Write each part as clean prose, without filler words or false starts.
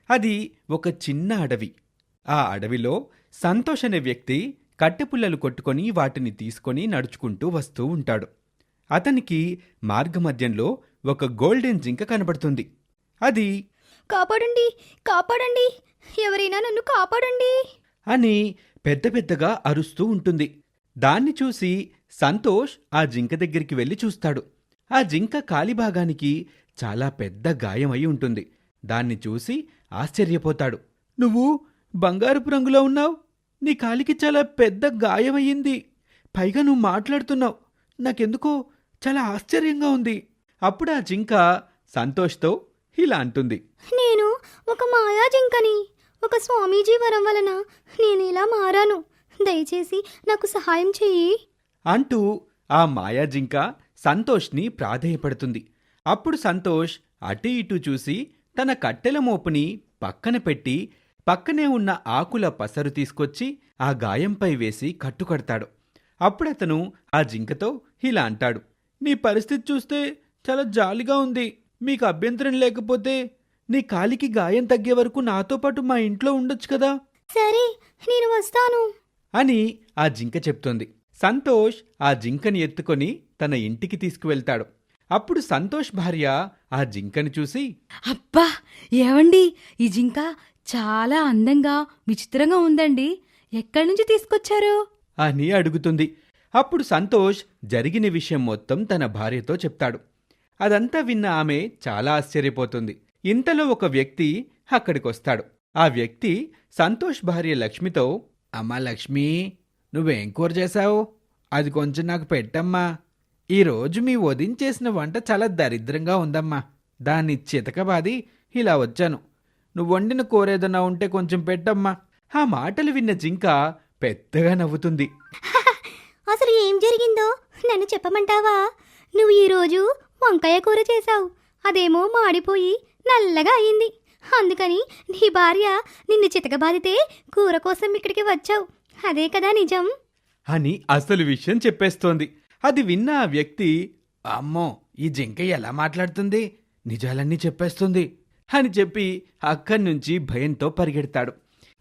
అది ఒక చిన్న అడవి. ఆ అడవిలో సంతోష్ అనే వ్యక్తి కట్టెపుల్లలు కొట్టుకొని వాటిని తీసుకొని నడుచుకుంటూ వస్తూ ఉంటాడు. అతనికి మార్గమధ్యంలో ఒక గోల్డెన్ జింక కనబడుతుంది. అది కాపాడండి, కాపాడండి, ఎవరైనా నన్ను కాపాడండి అని పెద్ద పెద్దగా అరుస్తూ ఉంటుంది. దాన్ని చూసి సంతోష్ ఆ జింక దగ్గరికి వెళ్లి చూస్తాడు. ఆ జింక కాలిభాగానికి చాలా పెద్ద గాయమై ఉంటుంది. దాన్ని చూసి ఆశ్చర్యపోతాడు. నువ్వు బంగారపు రంగులో ఉన్నావు, నీ కాలికి చాలా పెద్ద గాయమయ్యింది, పైగా నువ్వు మాట్లాడుతున్నావు, నాకెందుకో చాలా ఆశ్చర్యంగా ఉంది. అప్పుడు ఆ జింక సంతోష్తో ఇలా అంటుంది. నేను ఒక మాయా జింకని. ఒక స్వామీజీ వరం వలన నేను ఇలా మారాను. దయచేసి నాకు సహాయం చెయ్యి అంటూ ఆ మాయాజింక సంతోష్ని ప్రాధేయపడుతుంది. అప్పుడు సంతోష్ అటు ఇటు చూసి తన కట్టెల మోపుని పక్కన పెట్టి పక్కనే ఉన్న ఆకుల పసరు తీసుకొచ్చి ఆ గాయంపై వేసి కట్టుకడతాడు. అప్పుడతను ఆ జింకతో ఇలా అంటాడు. నీ పరిస్థితి చూస్తే చాలా జాలిగా ఉంది. మీకు అభ్యంతరం లేకపోతే నీ కాలికి గాయం తగ్గే వరకు నాతో పాటు మా ఇంట్లో ఉండొచ్చు కదా. సరే, నేను వస్తాను అని ఆ జింక చెప్తోంది. సంతోష్ ఆ జింకని ఎత్తుకొని తన ఇంటికి తీసుకువెళ్తాడు. అప్పుడు సంతోష్ భార్య ఆ జింకని చూసి, అబ్బా, ఏవండి, ఈ జింక చాలా అందంగా విచిత్రంగా ఉందండి. ఎక్కడి నుంచి తీసుకొచ్చారు అని అడుగుతుంది. అప్పుడు సంతోష్ జరిగిన విషయం మొత్తం తన భార్యతో చెప్తాడు. అదంతా విన్న ఆమె చాలా ఆశ్చర్యపోతుంది. ఇంతలో ఒక వ్యక్తి అక్కడికొస్తాడు. ఆ వ్యక్తి సంతోష్ భార్య లక్ష్మితో, అమ్మా లక్ష్మి, నువ్వేం కూర చేశావు? అది కొంచెం నాకు పెట్టమ్మా. ఈరోజు మీ వదిన చేసిన వంట చాలా దరిద్రంగా ఉందమ్మా. దాన్ని చితకబాది ఇలా వచ్చాను. నువ్వు వండిన కూర ఏదన్నా ఉంటే కొంచెం పెట్టమ్మా. ఆ మాటలు విన్న జింక పెద్దగా నవ్వుతుంది. అసలు ఏం జరిగిందో నన్ను చెప్పమంటావా? నువ్వు ఈరోజు వంకాయ కూర చేశావు. అదేమో మాడిపోయి నల్లగా అయింది. అందుకని నీ భార్య నిన్ను చితకబాదితే కూర కోసం ఇక్కడికి వచ్చావు. అదే కదా నిజం అని అసలు విషయం చెప్పేస్తోంది. అది విన్న ఆ వ్యక్తి, అమ్మో, ఈ జింక ఎలా మాట్లాడుతుంది, నిజాలన్నీ చెప్పేస్తుంది అని చెప్పి అక్కడి నుంచి భయంతో పరిగెడతాడు.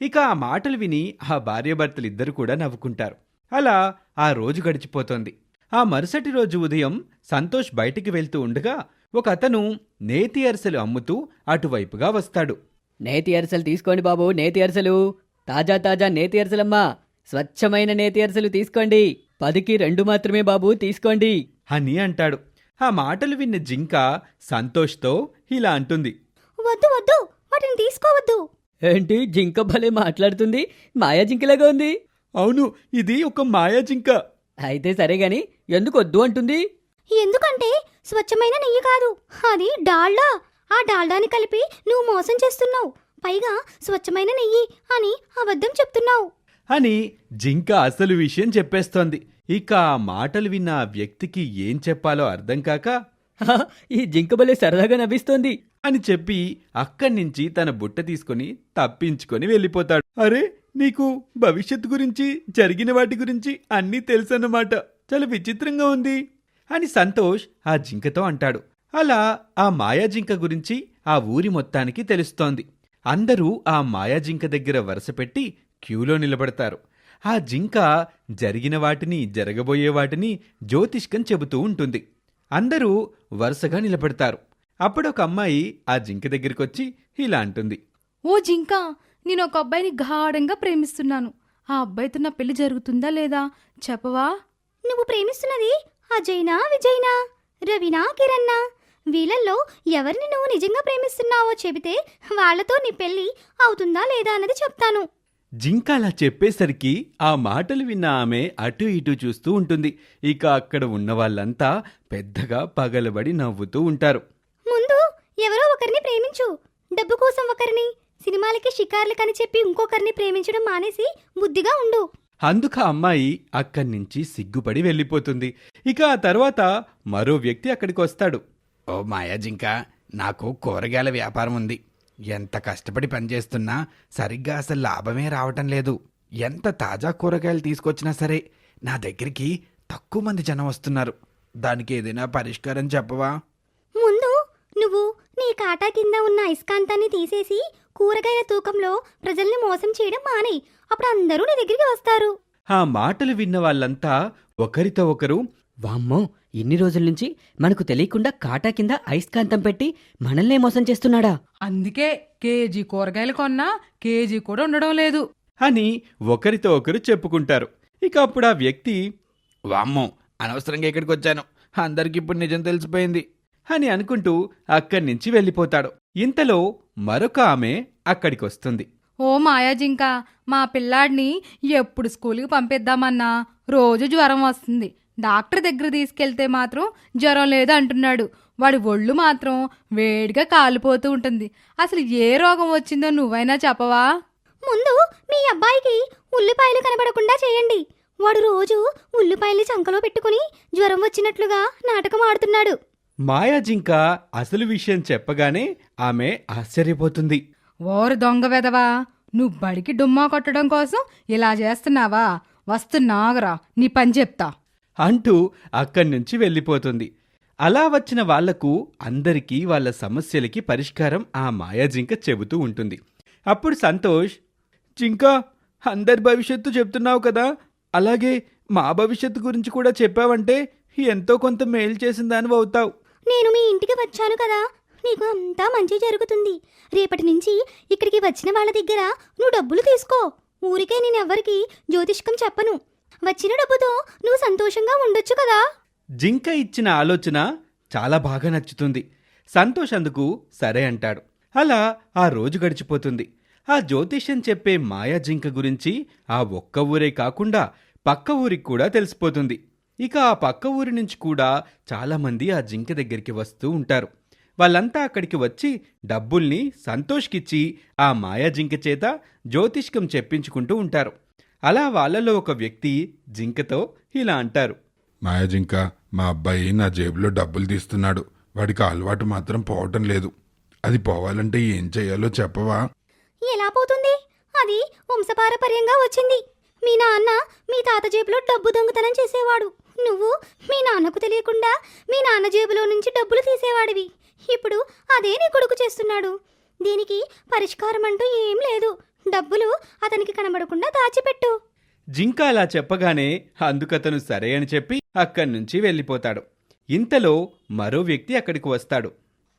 ఇక ఆ మాటలు విని ఆ భార్యాభర్తలిద్దరూ కూడా నవ్వుకుంటారు. అలా ఆ రోజు గడిచిపోతోంది. ఆ మరుసటి రోజు ఉదయం సంతోష్ బయటికి వెళ్తూ ఉండగా ఒక అతను నేతి అరిసెలు అమ్ముతూ అటువైపుగా వస్తాడు. నేతి అరిసెలు తీసుకోండి బాబు, నేతి అరిసెలు, తాజా తాజా నేతి అరిసెలమ్మా, స్వచ్ఛమైన నేతి అరిసెలు తీసుకోండి, 10కి 2 మాత్రమే బాబు, తీసుకోండి అని అంటాడు. ఆ మాటలు విన్న జింక సంతోష్తో ఇలా అంటుంది. వద్దు వద్దు, వాటిని తీసుకోవద్దు. ఏంటి, జింక భలే మాట్లాడుతుంది, మాయా జింకలాగా ఉంది. అవును, ఇది ఒక మాయా జింక. అయితే సరే గాని ఎందుకు వద్దు అంటుంది? ఎందుకంటే స్వచ్ఛమైన నెయ్యి కాదు, అది డాల్డా. ఆ డాల్డాని కలిపి నువ్వు మోసం చేస్తున్నావు. పైగా స్వచ్ఛమైన నెయ్యి అని అబద్ధం చెప్తున్నావు అని జింక అసలు విషయం చెప్పేస్తోంది. ఇక ఆ మాటలు విన్న ఆ వ్యక్తికి ఏం చెప్పాలో అర్థం కాక, హా, ఈ జింక భలే సరదాగా నవ్విస్తోంది అని చెప్పి అక్కడి నుంచి తన బుట్ట తీసుకుని తప్పించుకొని వెళ్ళిపోతాడు. అరే, నీకు భవిష్యత్తు గురించి, జరిగిన వాటి గురించి అన్నీ తెలుసన్నమాట. చాలా విచిత్రంగా ఉంది అని సంతోష్ ఆ జింకతో అంటాడు. అలా ఆ మాయా జింక గురించి ఆ ఊరి మొత్తానికి తెలుస్తోంది. అందరూ ఆ మాయా జింక దగ్గర వరుస పెట్టి క్యూలో నిలబడతారు. ఆ జింక జరిగిన వాటిని, జరగబోయే వాటిని జ్యోతిష్కం చెబుతూ ఉంటుంది. అందరూ వరుసగా నిలబడతారు. అప్పుడొక అమ్మాయి ఆ జింక దగ్గరికొచ్చి ఇలా అంటుంది. ఓ జింక, నేను ఒక అబ్బాయిని గాఢంగా ప్రేమిస్తున్నాను. ఆ అబ్బాయితో నా పెళ్లి జరుగుతుందా లేదా చెప్పవా? నువ్వు ప్రేమిస్తున్నది అజయ్నా, విజయ్నా, రవినా, కిరణ్నా? వీళ్ళల్లో ఎవరిని నువ్వు నిజంగా ప్రేమిస్తున్నావో చెబితే వాళ్లతో నీ పెళ్లి అవుతుందా లేదా అన్నది చెప్తాను. జింక అలా చెప్పేసరికి ఆ మాటలు విన్న ఆమె అటు ఇటు చూస్తూ ఉంటుంది. ఇక అక్కడ ఉన్న వాళ్ళంతా పెద్దగా పగలబడి నవ్వుతూ ఉంటారు. ముందు ఎవరో ఒకరిని ప్రేమించు. డబ్బు కోసం ఒకరిని, సినిమాలకి షికార్లకని చెప్పి ఇంకొకరిని ప్రేమించడం మానేసి బుద్ధిగా ఉండు. అందుకు ఆ అమ్మాయి అక్కడి నుంచి సిగ్గుపడి వెళ్ళిపోతుంది. ఇక ఆ తర్వాత మరో వ్యక్తి అక్కడికి వస్తాడు. ఓ మాయా జింక, నాకు కూరగాయల వ్యాపారం ఉంది. ఎంత కష్టపడి పనిచేస్తున్నా సరిగ్గా అసలు లాభమే రావటం లేదు. ఎంత తాజా కూరగాయలు తీసుకొచ్చినా సరే నా దగ్గరికి తక్కువ మంది జనం వస్తున్నారు. దానికి ఏదైనా పరిష్కారం చెప్పవా? ముందు నువ్వు నీ కాటా కింద ఉన్న అయస్కాంతాన్ని తీసేసి కూరగాయల తూకంలో ప్రజల్ని మోసం చేయడం మానేయ్. అప్పుడు అందరూ నీ దగ్గరికి వస్తారు. ఆ మాటలు విన్న వాళ్ళంతా ఒకరితో ఒకరు, వామ్మో, ఇన్ని రోజుల నుంచి మనకు తెలియకుండా కాటా కింద అయస్కాంతం పెట్టి మనల్నే మోసం చేస్తున్నాడా? అందుకే కేజీ కూరగాయలు కొన్నా కేజీ కూడా ఉండడం లేదు. అని ఒకరితో ఒకరు చెప్పుకుంటారు. ఇక అప్పుడు ఆ వ్యక్తి, వామ్మో, అనవసరంగా ఇక్కడికి వచ్చాను, అందరికిప్పుడు నిజం తెలిసిపోయింది అని అనుకుంటూ అక్కడి నుంచి వెళ్ళిపోతాడు. ఇంతలో మరొక ఆమె అక్కడికొస్తుంది. ఓ మాయాజింక, మా పిల్లాడిని ఎప్పుడు స్కూల్కి పంపిద్దామన్నా రోజు జ్వరం వస్తుంది. డాక్టర్ దగ్గర తీసుకెళ్తే మాత్రం జ్వరం లేదు అంటున్నాడు. వాడి ఒళ్ళు మాత్రం వేడిగా కాలిపోతూ ఉంటుంది. అసలు ఏ రోగం వచ్చిందో నువ్వైనా చెప్పవా? ముందు మీ అబ్బాయికి ఉల్లిపాయలు కనబడకుండా చేయండి. వాడు రోజు ఉల్లిపాయల్ని చంకలో పెట్టుకుని జ్వరం వచ్చినట్లుగా నాటకం ఆడుతున్నాడు. మాయాజింక అసలు విషయం చెప్పగానే ఆమె ఆశ్చర్యపోతుంది. ఓరు దొంగ వెదవా, నువ్వు బడికి డుమ్మా కొట్టడం కోసం ఇలా చేస్తున్నావా? వస్తున్నాగరా, నీ పని చెప్తా అంటూ అక్కడి నుంచి వెళ్ళిపోతుంది. అలా వచ్చిన వాళ్లకు అందరికీ వాళ్ళ సమస్యలకి పరిష్కారం ఆ మాయాజింక చెబుతూ ఉంటుంది. అప్పుడు సంతోష్, జింకా, అందరి భవిష్యత్తు చెప్తున్నావు కదా, అలాగే మా భవిష్యత్తు గురించి కూడా చెప్పావంటే ఎంతో కొంత మేలు చేసిన దానివి అవుతావు. నేను మీ ఇంటికి వచ్చాను కదా, నీకు అంతా మంచి జరుగుతుంది. రేపటి నుంచి ఇక్కడికి వచ్చిన వాళ్ళ దగ్గర నువ్వు డబ్బులు తీసుకో. ఊరికే నేనెవ్వరికి జ్యోతిష్కం చెప్పను. వచ్చిన డబ్బుతో నువ్వు సంతోషంగా ఉండొచ్చు కదా. జింక ఇచ్చిన ఆలోచన చాలా బాగా నచ్చుతుంది. సంతోష్ అందుకు సరే అంటాడు. అలా ఆ రోజు గడిచిపోతుంది. ఆ జ్యోతిష్యం చెప్పే మాయా జింక గురించి ఆ ఒక్క ఊరే కాకుండా పక్క ఊరికి కూడా తెలిసిపోతుంది. ఇక ఆ పక్క ఊరి నుంచి కూడా చాలామంది ఆ జింక దగ్గరికి వస్తూ ఉంటారు. వాళ్ళంతా అక్కడికి వచ్చి డబ్బుల్ని సంతోష్కిచ్చి ఆ మాయా జింక చేత జ్యోతిష్కం చెప్పించుకుంటూ ఉంటారు. అలా వాళ్ళలో ఒక వ్యక్తి జింకతో ఇలా అంటారు. మాయాజింక, మా అబ్బాయి నా జేబులో డబ్బులు తీస్తున్నాడు. వాడికి అలవాటు మాత్రం పోవటం లేదు. అది పోవాలంటే ఏం చెయ్యాలో చెప్పవా? ఎలా పోతుంది? అది వంశపారపర్యంగా వచ్చింది. మీ నాన్న మీ తాత జేబులో డబ్బు దొంగతనం చేసేవాడు. నువ్వు మీ నాన్నకు తెలియకుండా మీ నాన్న జేబులో నుంచి డబ్బులు తీసేవాడివి. ఇప్పుడు అదే నీ కొడుకు చేస్తున్నాడు. దీనికి పరిష్కారం అంటూ ఏం లేదు. డబ్బులు అతనికి కనబడకుండా దాచిపెట్టు. జింక అలా చెప్పగానే అందుకతను సరే అని చెప్పి అక్కడి నుంచి వెళ్ళిపోతాడు. ఇంతలో మరో వ్యక్తి అక్కడికి వస్తాడు.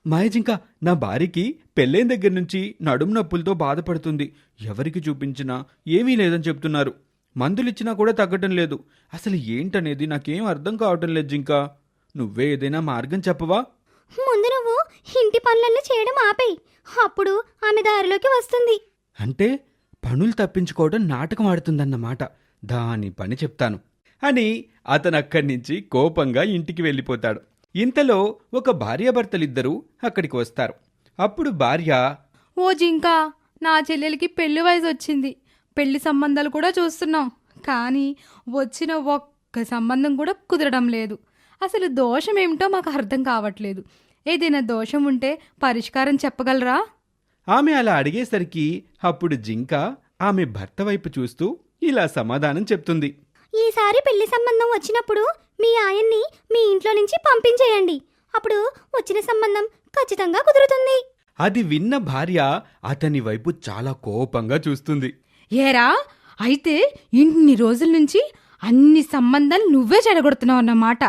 మాయజింక, నా భార్యకి పెళ్ళైన దగ్గర నుంచి నడుము నొప్పులతో బాధపడుతుంది. ఎవరికి చూపించినా ఏమీ లేదని చెప్తున్నారు. మందులిచ్చినా కూడా తగ్గటం లేదు. అసలు ఏంటనేది నాకేం అర్థం కావటం లేదు జింక. నువ్వే ఏదైనా మార్గం చెప్పవా? ముందు నువ్వు ఇంటి పనులన్నీ చేయడం ఆపేయి. అప్పుడు ఆమె దారిలోకి వస్తుంది. అంటే పనులు తప్పించుకోవడం నాటకం ఆడుతుందన్నమాట. దాని పని చెప్తాను అని అతను అక్కడి నుంచి కోపంగా ఇంటికి వెళ్ళిపోతాడు. ఇంతలో ఒక భార్యాభర్తలిద్దరూ అక్కడికి వస్తారు. అప్పుడు భార్య, ఓ జింక, నా చెల్లెలికి పెళ్లి వయసు వచ్చింది. పెళ్లి సంబంధాలు కూడా చూస్తున్నాం, కానీ వచ్చిన ఒక్క సంబంధం కూడా కుదరడం లేదు. అసలు దోషం ఏమిటో మాకు అర్థం కావట్లేదు. ఏదైనా దోషం ఉంటే పరిష్కారం చెప్పగలరా? ఆమె అలా అడిగేసరికి అప్పుడు జింక ఆమె భర్త వైపు చూస్తూ ఇలా సమాధానం చెప్తుంది. ఈసారి పెళ్లి సంబంధం వచ్చినప్పుడు మీ ఆయన్ని మీ ఇంట్లో నుంచి పంపించేయండి. అప్పుడు వచ్చిన సంబంధం ఖచ్చితంగా కుదురుతుంది. అది విన్న భార్య అతని వైపు చాలా కోపంగా చూస్తుంది. ఏరా, అయితే ఇన్ని రోజుల నుంచి అన్ని సంబంధాలు నువ్వే చెడగొడుతున్నావు అన్నమాట.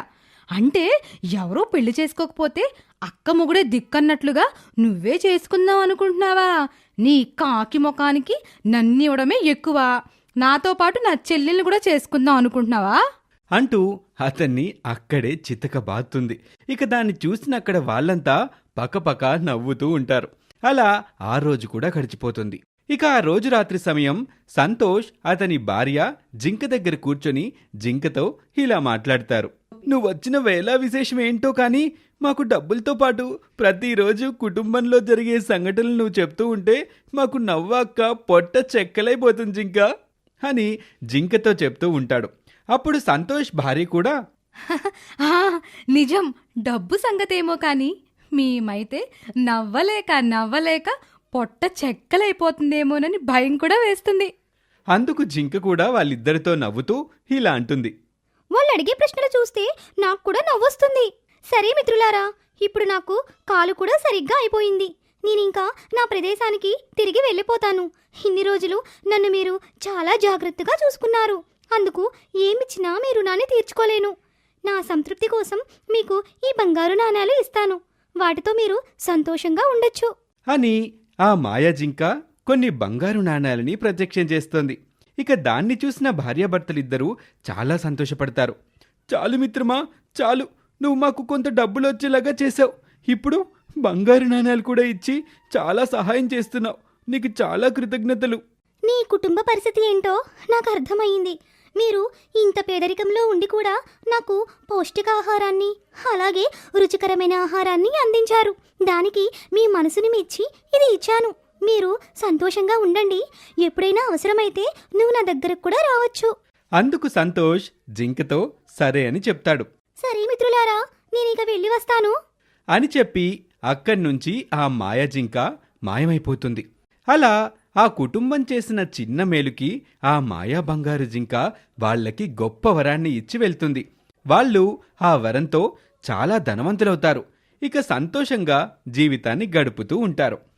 అంటే ఎవరో పెళ్లి చేసుకోకపోతే అక్క మొగుడే దిక్కన్నట్లుగా నువ్వే చేసుకుందాం అనుకుంటున్నావా? నీ కాకి ముఖానికి నన్ను ఇవ్వడమే ఎక్కువ. నాతో పాటు నా చెల్లెల్ని కూడా చేసుకుందాం అనుకుంటున్నావా? అంటూ అతన్ని అక్కడే చితకబాదుతుంది. ఇక దాన్ని చూసిన అక్కడ వాళ్ళంతా పకపక నవ్వుతూ ఉంటారు. అలా ఆ రోజు కూడా గడిచిపోతుంది. ఇక ఆ రోజు రాత్రి సమయం సంతోష్ అతని భార్య జింక దగ్గర కూర్చొని జింకతో ఇలా మాట్లాడతారు. నువ్వొచ్చిన వేళ విశేషం ఏంటో కానీ మాకు డబ్బులతో పాటు ప్రతిరోజు కుటుంబంలో జరిగే సంఘటనలు నువ్వు చెప్తూ ఉంటే మాకు నవ్వాక పొట్ట చెక్కలైపోతుంది జింక అని జింకతో చెప్తూ ఉంటాడు. అప్పుడు సంతోష్ భార్య కూడా, ఆ, నిజం, డబ్బు సంగతేమో కానీ మేమైతే నవ్వలేక నవ్వలేక పొట్ట చెక్కలైపోతుందేమోనని భయం కూడా వేస్తుంది. అందుకు జింక కూడా వాళ్ళిద్దరితో నవ్వుతూ ఇలా అంటుంది. వాళ్ళు అడిగే ప్రశ్నలు చూస్తే నాకు కూడా నవ్వొస్తుంది. సరే మిత్రులారా, ఇప్పుడు నాకు కాలు కూడా సరిగ్గా అయిపోయింది. నేనింకా నా ప్రదేశానికి తిరిగి వెళ్ళిపోతాను. ఇన్ని రోజులు నన్ను మీరు చాలా జాగ్రత్తగా చూసుకున్నారు. అందుకు ఏమిచ్చినా మీ రుణాన్ని తీర్చుకోలేను. నా సంతృప్తి కోసం మీకు ఈ బంగారు నాణేలు ఇస్తాను. వాటితో మీరు సంతోషంగా ఉండొచ్చు అని ఆ మాయా జింక కొన్ని బంగారు నాణేలని ప్రత్యక్షం చేస్తోంది. ఇక దాన్ని చూసిన భార్యాభర్తలిద్దరూ చాలా సంతోషపడతారు. చాలు మిత్రమా, చాలు, నువ్వు మాకు కొంత డబ్బులు వచ్చేలాగా చేసావు. ఇప్పుడు బంగారు నాణేలు కూడా ఇచ్చి చాలా సహాయం చేస్తున్నావు. నీకు చాలా కృతజ్ఞతలు. నీ కుటుంబ పరిస్థితి ఏంటో నాకు అర్థమైంది. మీరు ఇంత పేదరికంలో ఉండి కూడా నాకు పౌష్టికాహారాన్ని అలాగే రుచికరమైన ఆహారాన్ని అందించారు. దానికి మీ మనసుని మెచ్చి ఇది ఇచ్చాను. మీరు సంతోషంగా ఉండండి. ఎప్పుడైనా అవసరమైతే నువ్వు నా దగ్గరకు కూడా రావచ్చు. అందుకు సంతోష్ జింకతో సరే అని చెప్తాడు. సరే మిత్రులారా, నేనిక వెళ్ళి వస్తాను అని చెప్పి అక్కడ్నుంచి ఆ మాయా జింక మాయమైపోతుంది. అలా ఆ కుటుంబం చేసిన చిన్న మేలుకి ఆ మాయా బంగారు జింక వాళ్ళకి గొప్ప వరాన్ని ఇచ్చి వెళ్తుంది. వాళ్ళు ఆ వరంతో చాలా ధనవంతులవుతారు. ఇక సంతోషంగా జీవితాన్ని గడుపుతూ ఉంటారు.